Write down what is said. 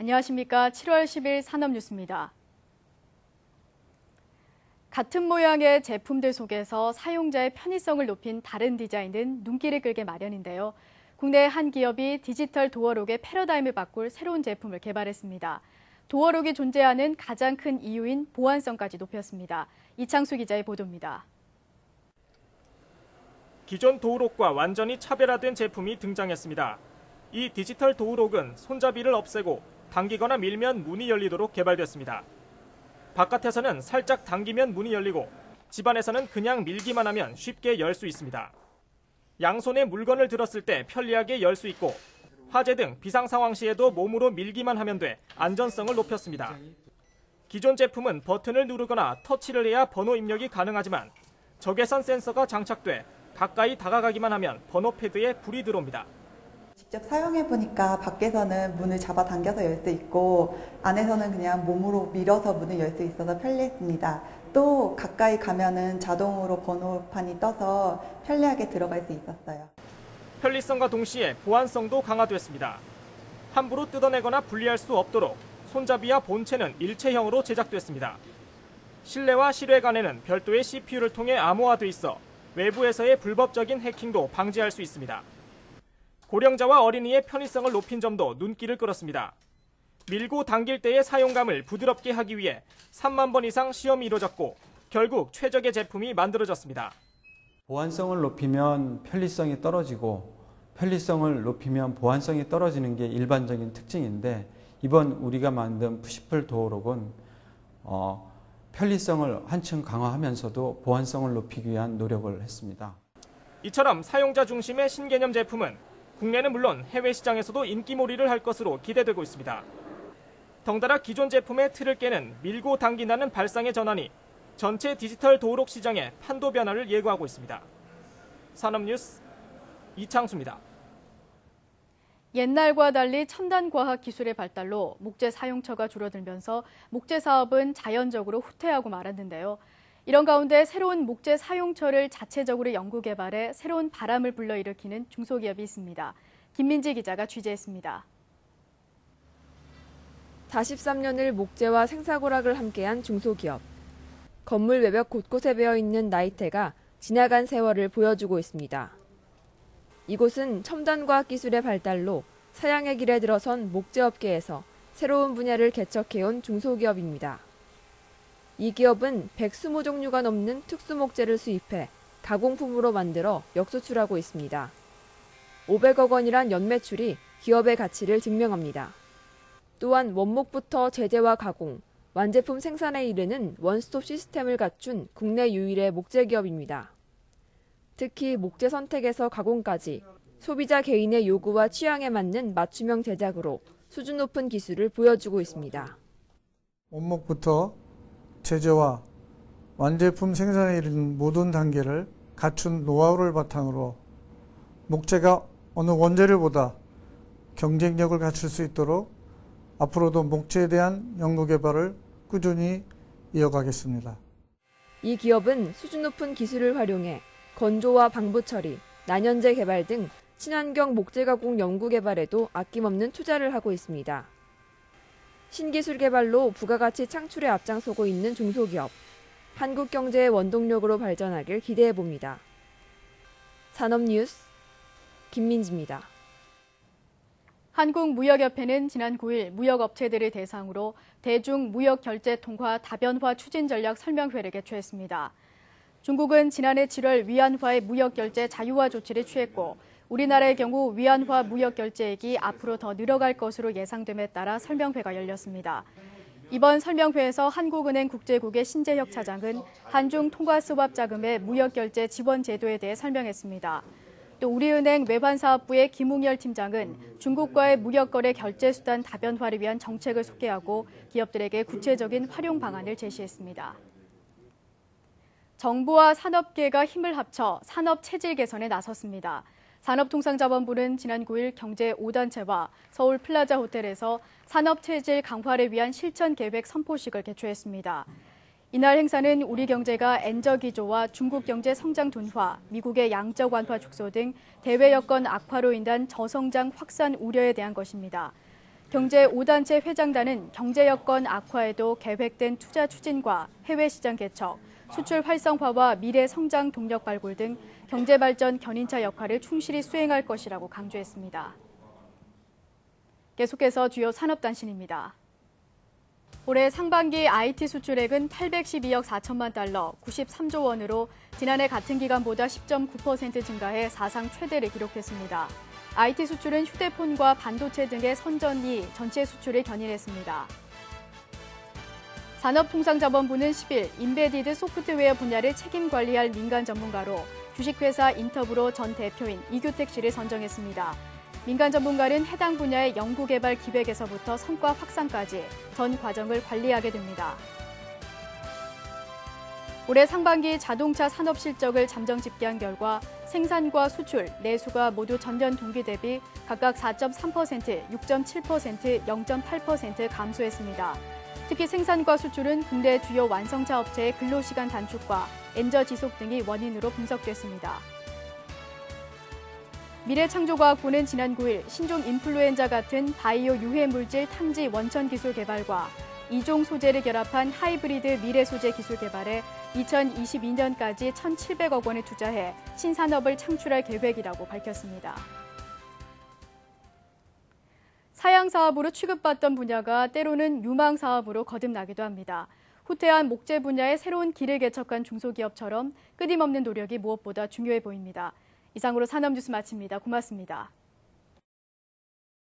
안녕하십니까. 7월 10일 산업뉴스입니다. 같은 모양의 제품들 속에서 사용자의 편의성을 높인 다른 디자인은 눈길을 끌게 마련인데요. 국내 한 기업이 디지털 도어록의 패러다임을 바꿀 새로운 제품을 개발했습니다. 도어록이 존재하는 가장 큰 이유인 보안성까지 높였습니다. 이창수 기자의 보도입니다. 기존 도어록과 완전히 차별화된 제품이 등장했습니다. 이 디지털 도어록은 손잡이를 없애고 당기거나 밀면 문이 열리도록 개발됐습니다. 바깥에서는 살짝 당기면 문이 열리고 집안에서는 그냥 밀기만 하면 쉽게 열 수 있습니다. 양손에 물건을 들었을 때 편리하게 열 수 있고 화재 등 비상 상황 시에도 몸으로 밀기만 하면 돼 안전성을 높였습니다. 기존 제품은 버튼을 누르거나 터치를 해야 번호 입력이 가능하지만 적외선 센서가 장착돼 가까이 다가가기만 하면 번호 패드에 불이 들어옵니다. 직접 사용해보니까 밖에서는 문을 잡아당겨서 열 수 있고 안에서는 그냥 몸으로 밀어서 문을 열 수 있어서 편리했습니다. 또 가까이 가면은 자동으로 번호판이 떠서 편리하게 들어갈 수 있었어요. 편리성과 동시에 보안성도 강화됐습니다. 함부로 뜯어내거나 분리할 수 없도록 손잡이와 본체는 일체형으로 제작됐습니다. 실내와 실외 간에는 별도의 CPU를 통해 암호화돼 있어 외부에서의 불법적인 해킹도 방지할 수 있습니다. 고령자와 어린이의 편의성을 높인 점도 눈길을 끌었습니다. 밀고 당길 때의 사용감을 부드럽게 하기 위해 3만 번 이상 시험이 이루어졌고 결국 최적의 제품이 만들어졌습니다. 보안성을 높이면 편리성이 떨어지고 편리성을 높이면 보안성이 떨어지는 게 일반적인 특징인데 이번 우리가 만든 푸시풀 도어록은 편리성을 한층 강화하면서도 보안성을 높이기 위한 노력을 했습니다. 이처럼 사용자 중심의 신개념 제품은 국내는 물론 해외 시장에서도 인기몰이를 할 것으로 기대되고 있습니다. 덩달아 기존 제품의 틀을 깨는 밀고 당긴다는 발상의 전환이 전체 디지털 도어록 시장의 판도 변화를 예고하고 있습니다. 산업뉴스 이창수입니다. 옛날과 달리 첨단 과학 기술의 발달로 목재 사용처가 줄어들면서 목재 사업은 자연적으로 후퇴하고 말았는데요. 이런 가운데 새로운 목재 사용처를 자체적으로 연구 개발해 새로운 바람을 불러일으키는 중소기업이 있습니다. 김민지 기자가 취재했습니다. 43년을 목재와 생사고락을 함께한 중소기업. 건물 외벽 곳곳에 배어있는 나이테가 지나간 세월을 보여주고 있습니다. 이곳은 첨단과학 기술의 발달로 사양의 길에 들어선 목재업계에서 새로운 분야를 개척해온 중소기업입니다. 이 기업은 120종류가 넘는 특수목재를 수입해 가공품으로 만들어 역수출하고 있습니다. 500억 원이란 연매출이 기업의 가치를 증명합니다. 또한 원목부터 제재와 가공, 완제품 생산에 이르는 원스톱 시스템을 갖춘 국내 유일의 목재 기업입니다. 특히 목재 선택에서 가공까지 소비자 개인의 요구와 취향에 맞는 맞춤형 제작으로 수준 높은 기술을 보여주고 있습니다. 원목부터 제재와 완제품 생산에 이르는 모든 단계를 갖춘 노하우를 바탕으로 목재가 어느 원재료보다 경쟁력을 갖출 수 있도록 앞으로도 목재에 대한 연구 개발을 꾸준히 이어가겠습니다. 이 기업은 수준 높은 기술을 활용해 건조와 방부 처리, 난연재 개발 등 친환경 목재 가공 연구 개발에도 아낌없는 투자를 하고 있습니다. 신기술 개발로 부가가치 창출에 앞장서고 있는 중소기업. 한국 경제의 원동력으로 발전하길 기대해봅니다. 산업뉴스 김민지입니다. 한국무역협회는 지난 9일 무역업체들을 대상으로 대중무역결제통화 다변화 추진 전략 설명회를 개최했습니다. 중국은 지난해 7월 위안화의 무역결제 자유화 조치를 취했고 우리나라의 경우 위안화 무역결제액이 앞으로 더 늘어갈 것으로 예상됨에 따라 설명회가 열렸습니다. 이번 설명회에서 한국은행 국제국의 신재혁 차장은 한중 통화스왑 자금의 무역결제 지원 제도에 대해 설명했습니다. 또 우리은행 외환사업부의 김웅열 팀장은 중국과의 무역거래 결제수단 다변화를 위한 정책을 소개하고 기업들에게 구체적인 활용 방안을 제시했습니다. 정부와 산업계가 힘을 합쳐 산업 체질 개선에 나섰습니다. 산업통상자원부는 지난 9일 경제 5단체와 서울 플라자 호텔에서 산업 체질 강화를 위한 실천 계획 선포식을 개최했습니다. 이날 행사는 우리 경제가 엔저 기조와 중국 경제 성장 둔화, 미국의 양적 완화 축소 등 대외 여건 악화로 인한 저성장 확산 우려에 대한 것입니다. 경제 5단체 회장단은 경제 여건 악화에도 계획된 투자 추진과 해외 시장 개척, 수출 활성화와 미래 성장 동력 발굴 등 경제 발전 견인차 역할을 충실히 수행할 것이라고 강조했습니다. 계속해서 주요 산업 단신입니다. 올해 상반기 IT 수출액은 812억 4천만 달러, 93조 원으로 지난해 같은 기간보다 10.9% 증가해 사상 최대를 기록했습니다. IT 수출은 휴대폰과 반도체 등의 선전이 전체 수출을 견인했습니다. 산업통상자원부는 10일 인베디드 소프트웨어 분야를 책임 관리할 민간 전문가로 주식회사 인터브로 전 대표인 이규택 씨를 선정했습니다. 민간 전문가는 해당 분야의 연구개발 기획에서부터 성과 확산까지 전 과정을 관리하게 됩니다. 올해 상반기 자동차 산업 실적을 잠정 집계한 결과 생산과 수출, 내수가 모두 전년 동기 대비 각각 4.3%, 6.7%, 0.8% 감소했습니다. 특히 생산과 수출은 국내 주요 완성차 업체의 근로시간 단축과 엔저 지속 등이 원인으로 분석됐습니다. 미래창조과학부는 지난 9일 신종 인플루엔자 같은 바이오 유해 물질 탐지 원천 기술 개발과 이종 소재를 결합한 하이브리드 미래 소재 기술 개발에 2022년까지 1,700억 원을 투자해 신산업을 창출할 계획이라고 밝혔습니다. 사양 사업으로 취급받던 분야가 때로는 유망 사업으로 거듭나기도 합니다. 후퇴한 목재 분야의 새로운 길을 개척한 중소기업처럼 끊임없는 노력이 무엇보다 중요해 보입니다. 이상으로 산업뉴스 마칩니다. 고맙습니다.